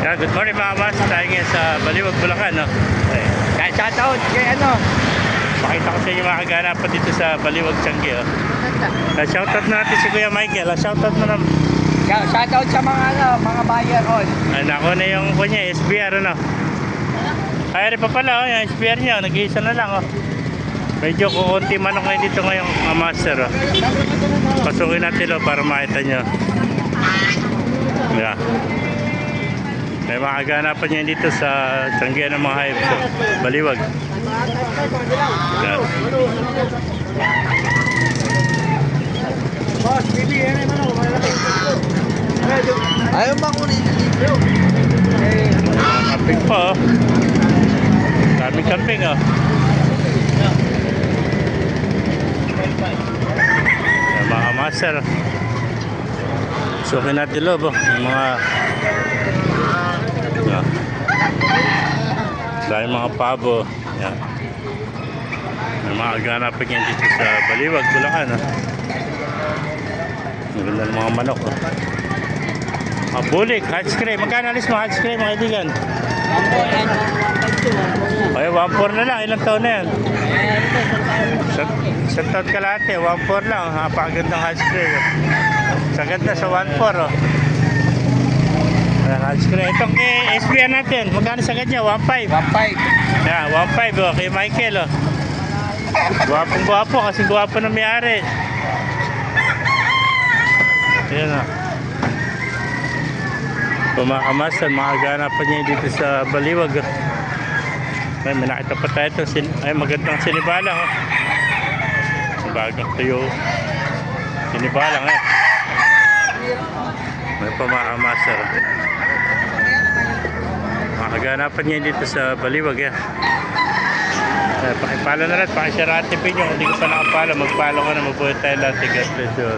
Yeah, good morning mga boss. Tayo ngayon sa Baliwag, Bulacan, no? Shoutout kay ano. Pakita ko sa inyo mga kaganapan dito sa Baliwag, Tiangge, oh. Shoutout na natin si Kuya Michael. Shoutout mo na. Shoutout sa mga ano, mga buyer on. Ay, nako na yung kunya, SBR, ano? Ay, pa pala, oh, yung SBR niya, nag-iisa na lang, oh. Medyo kukunti manok ngayon dito ngayong mga master, oh. Pasukin natin, oh, para makita nyo. Yeah. May mga kaganapan niya dito sa Tiangge ng mga hayop sa Baliwag. Yeah. Boss, bibi yan naman ako. Ayaw ba kunin dito? Camping po, oh. Daming camping, oh. Yung mga master. Sukin natin loob, oh. Yung mga dahil mga pabo. Yan. May mga ganapan yan dito sa Baliwag, Bulacan, oh. Ang ganda ng mga manok, oh. Bulik, ice cream. Magkano alis mo ice cream, mga kaibigan? Ay, 1.4 na lang. Ilang taon na yan? Sa taon kalahati, 1.4 lang. Napakagandang ice cream, oh. Sa ganda sa 1.4, oh. Ice cream. Itong SBR natin, magkano sa kanya? 1.5. 1.5. Yeah, 1.5, oh. Kay Michael, oh. Guwapong guwapo, kasi guwapo na may-ari. Ayan, oh. Pumakamasan, mga ganapan niya dito sa Baliwag, oh. Ay, may nakita pa tayo ito. Ay, magandang sinibalang, oh. Bagang tuyo. Sinibalang, eh. May pumakamasan, oh. Makaganapan niya dito sa Baliwag, eh. Pakipalo na rin, pakishare at tipin nyo. Kung hindi ko pa nakapalo, magpalo ka na, mabuhay tayo lahat. God bless you.